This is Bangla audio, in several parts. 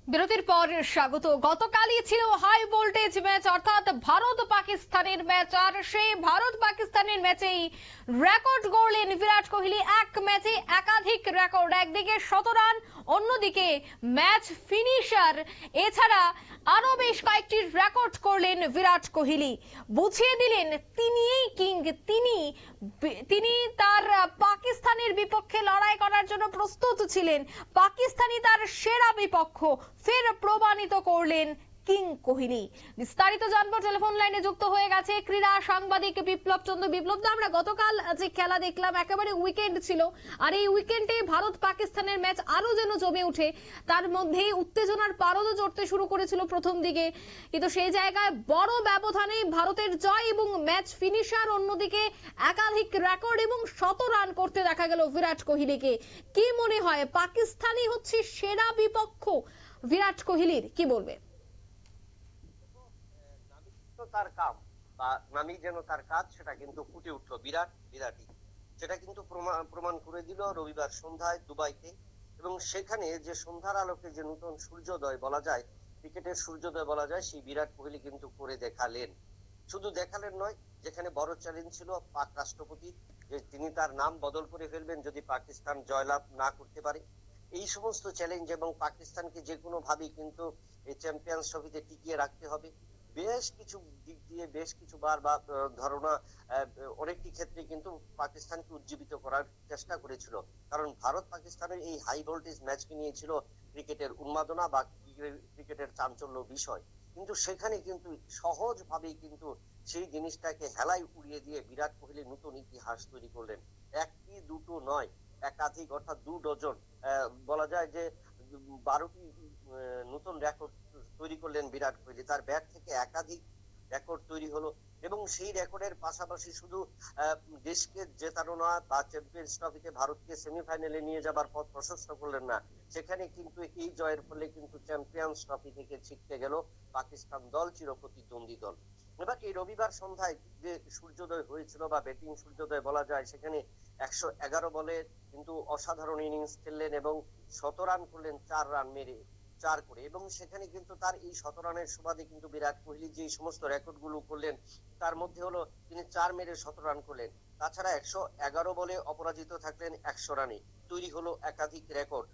বিরতির পর স্বাগত। গতকালই ছিল হাই ভোল্টেজ ম্যাচ, অর্থাৎ ভারত পাকিস্তানের ম্যাচ। আর সেই ভারত পাকিস্তানের ম্যাচেই রেকর্ড গড়লেন বিরাট কোহলি। এক ম্যাচে একাধিক রেকর্ড, একদিকে ১৭ রান, অন্যদিকে ম্যাচ ফিনিশার, এছাড়া আরো বেশ কয়েকটি রেকর্ড করলেন বিরাট কোহলি। বুঝিয়ে দিলেন তিনিই কিং, তিনি তার পাকিস্তানের বিপক্ষে লড়াই করার জন্য প্রস্তুত ছিলেন। পাকিস্তানি তার সেরা বিপক্ষ, ফের প্রমাণিত করলেন কিং কোহলি। বিস্তারিত জানবো, টেলিফোন লাইনে যুক্ত হয়ে গেছে ক্রীড়া সাংবাদিক বিপ্লব চন্দ্র। বিপ্লব, আমরা গতকাল যে খেলা দেখলাম, একেবারে উইকেন্ড ছিল, আর এই উইকেন্ডে ভারত পাকিস্তানের ম্যাচ আরো যেন জমে ওঠে। তার মধ্যে উত্তেজনার পারদও চড়তে শুরু করেছিল প্রথম দিকে, কিন্তু সেই জায়গায় বড় ব্যবধানে ভারতের জয় এবং ম্যাচ ফিনিশার। অন্যদিকে একাধিক রেকর্ড এবং ১০০ রান করতে দেখা গেল বিরাট কোহলিকে। কি মনে হয়, পাকিস্তানি হচ্ছে সেরা বিপক্ষ বিরাট কোহলির, কি বলবে? তার কাম বা নামি যেন তার কাজ, সেটা কিন্তু ফুটে উঠলো বিরাটই। সেটা কিন্তু প্রমাণ করে দিল রবিবার সন্ধ্যায় দুবাইতে। এবং সেখানে যে সন্ধ্যার আলোকে যে নতুন সূর্যোদয় বলা যায়, ক্রিকেটের সূর্যোদয় বলা যায়, সেই বিরাট কোহলি কিন্তু করে দেখালেন। শুধু দেখালেন নয়, যেখানে বড় চ্যালেঞ্জ ছিল পাক রাষ্ট্রপতি, যে তিনি তার নাম বদল করে ফেলবেন যদি পাকিস্তান জয়লাভ না করতে পারে। এই সমস্ত চ্যালেঞ্জ এবং পাকিস্তানকে যে কোনো ভাবেই কিন্তু এই চ্যাম্পিয়ন্স ট্রফিতে টিকিয়ে রাখতে হবে, বেশ কিছু দিক দিয়ে বেশ কিছু বার বা ধারণা অনেকটি ক্ষেত্রে কিন্তু পাকিস্তানকে উজ্জীবিত করার চেষ্টা করেছিল। কারণ ভারত পাকিস্তানের এই হাই ভোল্টেজ ম্যাচকে নিয়েছিল ক্রিকেটের উন্মাদনা বা ক্রিকেটের চাঞ্চল্য বিষয়। কিন্তু সেখানে কিন্তু সহজ ভাবেই কিন্তু সেই জিনিসটাকে হেলায় উড়িয়ে দিয়ে বিরাট কোহলি নতুন ইতিহাস তৈরি করলেন। একটি দুটো নয়, একাধিক, অর্থাৎ ২ ডজন, বলা যায় যে ১২টি নতুন রেকর্ড তৈরি করলেন বিরাট কোহলি। তার ব্যাট থেকে একাধিক রেকর্ড তৈরি হলো। এবং সেই রেকর্ডের পাশাপাশি শুধু দেশকে জেতানো না বা চ্যাম্পিয়ন্স ট্রফিতে ভারতকে সেমিফাইনালে নিয়ে যাবার পথ প্রশস্ত করলেন না, সেখানে কিন্তু এই জয়ের ফলে কিন্তু চ্যাম্পিয়ন্স ট্রফি থেকে ছিটকে গেল পাকিস্তান দল, চিরপ্রতিদ্বন্দ্বী দল। এবার এই রবিবার সন্ধ্যায় যে সূর্যোদয় হয়েছিল বা ব্যাটিং সূর্যোদয় বলা যায়, সেখানে ১১১ বলে কিন্তু অসাধারণ ইনিংস খেললেন এবং ১৭ রান করলেন, ৪ রান মেরে ৪ করে। এবং সেখানে কিন্তু তার এই ১৭ রানের সুবাদে কিন্তু বিরাট কোহলি যে সমস্ত রেকর্ড গুলো করলেন, তার মধ্যে হলো তিনি ৪ মেরে ১৭ রান করলেন। তাছাড়া ১১১ বলে অপরাজিত থাকলেন ১০০ রানে, তৈরি হলো একাধিক রেকর্ড।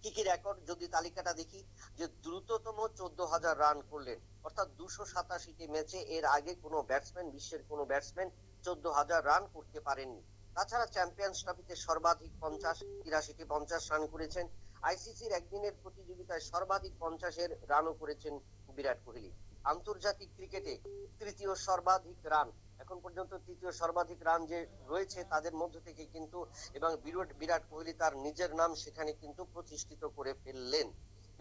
কি কি রেকর্ড যদি তালিকাটা দেখি, যে দ্রুততম ১৪,০০০ রান করলেন, অর্থাৎ ২৮৭টি ম্যাচে এর আগে কোনো ব্যাটসম্যান, বিশ্বের কোনো ব্যাটসম্যান ১৪,০০০ রান করতে পারেননি। তাছাড়া চ্যাম্পিয়ন্স ট্রফিতে সর্বাধিক ৮৩টি ৫০ রান করেছেন। আইসিসির একদিনের প্রতিযোগিতায় সর্বাধিক ৫০-এর রানও করেছেন বিরাট কোহলি। আন্তর্জাতিক ক্রিকেটে তৃতীয় সর্বাধিক রান, এখন পর্যন্ত তৃতীয় সর্বাধিক রান যে রয়েছে তাদের মধ্য থেকে কিন্তু, এবং বিরাট কোহলি তার নিজের নাম সেখানে কিন্তু প্রতিষ্ঠিত করে ফেললেন।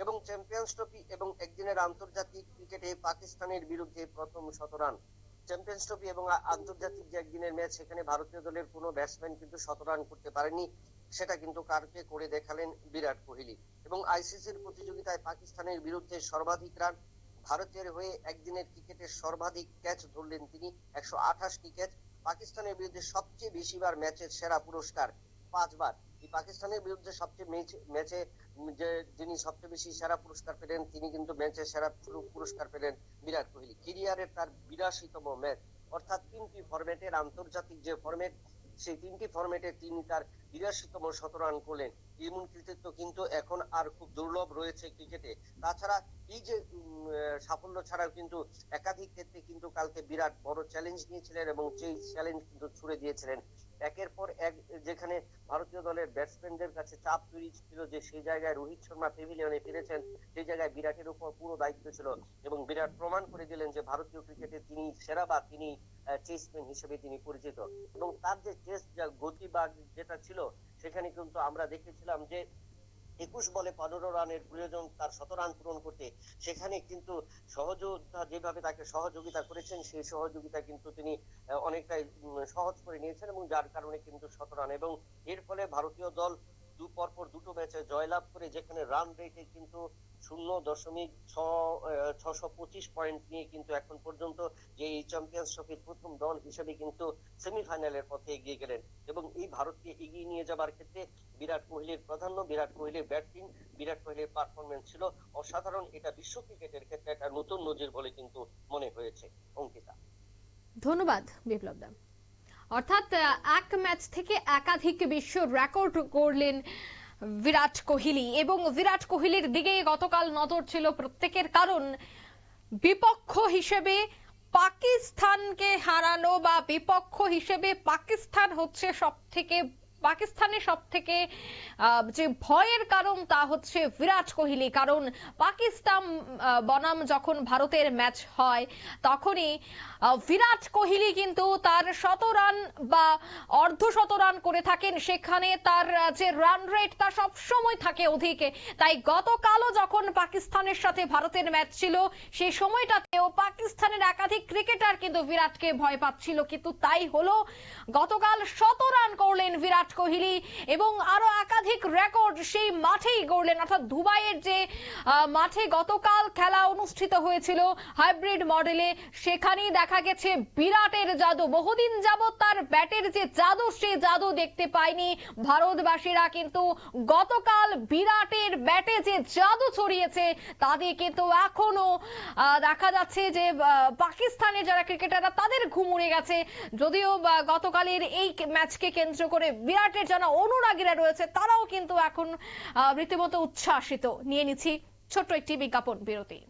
এবং চ্যাম্পিয়ন্স ট্রফি এবং একদিনের আন্তর্জাতিক ক্রিকেটে পাকিস্তানের বিরুদ্ধে প্রথম ১০০ রান। চ্যাম্পিয়ন্স ট্রফি এবং আন্তর্জাতিক যে একদিনের ম্যাচ, সেখানে ভারতীয় দলের কোনো ব্যাটসম্যান কিন্তু ১০০ রান করতে পারেনি, সেটা কিন্তু কারকে করে দেখালেন বিরাট কোহলি। এবং আইসিসির প্রতিযোগিতায় পাকিস্তানের বিরুদ্ধে সর্বাধিক রান, ভারতের হয়ে একদিনের ক্রিকেটের সর্বাধিক ক্যাচ ধরলেন তিনি, ১২৮টি ক্যাচ। পাকিস্তানের বিরুদ্ধে সবচেয়ে বেশিবার ম্যাচের সেরা পুরস্কার, ৫ বার। এই পাকিস্তানের বিরুদ্ধে সবচেয়ে ম্যাচে যে যিনি সবচেয়ে বেশি সেরা পুরস্কার পেলেন, তিনি কিন্তু ম্যাচের সেরা পুরস্কার পেলেন বিরাট কোহলি। ক্যারিয়ারের তার ৮২তম ম্যাচ, অর্থাৎ ৩টি ফরম্যাটের আন্তর্জাতিক যে ফরম্যাট, সেই 3টি ফরম্যাটে তিনি তার ৮২তম ১০০ রান করলেন। এমন কৃতিত্ব কিন্তু এখন আর খুব দুর্লভ রয়েছে ক্রিকেটে। তাছাড়া এই যে সাফল্য ছাড়াও কিন্তু একাধিক ক্ষেত্রে কিন্তু কালকে বিরাট বড় চ্যালেঞ্জ নিয়েছিলেন এবং সেই চ্যালেঞ্জ কিন্তু ছুড়ে দিয়েছিলেন। একের পর এক যেখানে ভারতীয় দলের ব্যাটসম্যানদের কাছে চাপ তৈরি ছিল যে সেই জায়গায় রোহিত শর্মা প্যাভিলিয়নে ফিরেছেন, সেই জায়গায় বিরাটের উপর পুরো দায়িত্ব ছিল। এবং বিরাট প্রমাণ করে দিলেন যে ভারতীয় ক্রিকেটে তিনি সেরা বা তিনি চেসম্যান হিসেবে তিনি পরিচিত। এবং তার যে চেস গতি বা যেটা ছিল, সেখানে কিন্তু আমরা দেখেছিলাম যে ২১ বলে ১৫ রানের প্রয়োজন তার ১০০ রান পূরণ করতে, সেখানে কিন্তু সহযোদ্ধা যেভাবে তাকে সহযোগিতা করেছেন, সেই সহযোগিতা কিন্তু তিনি অনেকটাই সহজ করে নিয়েছেন, এবং যার কারণে কিন্তু ১০০ রান। এবং এর ফলে ভারতীয় দল পরপর দুটো ম্যাচে জয়লাভ করে যেখানে রান রেটে কিন্তু 0.625 পয়েন্ট নিয়ে কিন্তু এখন পর্যন্ত যে এই চ্যাম্পিয়ন্স ট্রফির প্রথম দল হিসেবে কিন্তু সেমিফাইনালের পথে এগিয়ে গেলেন। এবং এই ভারতকে এগিয়ে নিয়ে যাবার ক্ষেত্রে বিরাট কোহলির প্রাধান্য, বিরাট কোহলির ব্যাটিং, বিরাট কোহলির পারফরমেন্স ছিল অসাধারণ। এটা বিশ্ব ক্রিকেটের ক্ষেত্রে একটা নতুন নজির বলে কিন্তু মনে হয়েছে। অঙ্কিতা, ধন্যবাদ বিপ্লব দা। অর্থাৎ এক ম্যাচ থেকে একাধিক বিশ্ব রেকর্ড গড়লেন বিরাট কোহলি, এবং বিরাট কোহলির দিকে গতকাল নজর ছিল প্রত্যেকের, কারণ বিপক্ষ হিসেবে পাকিস্তানকে হারানো বা বিপক্ষ হিসেবে পাকিস্তান হচ্ছে পাকিস্তানের সব থেকে যে ভয়ের কারণ তা হচ্ছে বিরাট কোহলি। কারণ পাকিস্তান বনাম যখন ভারতের ম্যাচ হয় তখনই বিরাট কোহলি কিন্তু তার 100 রান বা অর্ধশত রান করে থাকেন, সেখানে তার যে রান রেট তা সব সময় থাকে অধিক। তাই গতকালও যখন পাকিস্তানের সাথে ভারতের ম্যাচ ছিল সেই সময়টাতেও পাকিস্তানের একাধিক ক্রিকেটার কিন্তু বিরাটকে ভয় পাচ্ছিল, কিন্তু তাই হলো গতকাল 100 রান করলেন বিরাট কোহলি এবং আরো একাধিক রেকর্ড সেই মাঠেই গড়লেন। অর্থাৎ দুবাইয়ের যে মাঠে গতকাল খেলা অনুষ্ঠিত হয়েছিল হাইব্রিড মডেলে, সেখানেই দেখা গেছে বিরাটের জাদু। বহুদিন যাবত তার ব্যাটের যে জাদু, সেই জাদু দেখতে পায়নি ভারতবাসীরা, কিন্তু গতকাল বিরাটের ব্যাটে যে জাদু ছড়িয়েছে তাদের কিন্তু এখনো দেখা যাচ্ছে যে পাকিস্তানের যারা ক্রিকেটাররা তাদের ঘুম উড়ে গেছে। যদিও গতকালের এই ম্যাচকে কেন্দ্র করে বিরাটের যারা অনুরাগীরা রয়েছে তারাও কিন্তু এখন রীতিমতো উচ্ছ্বাসিত। নিয়ে নিচ্ছি ছোট্ট একটি বিজ্ঞাপন বিরতি।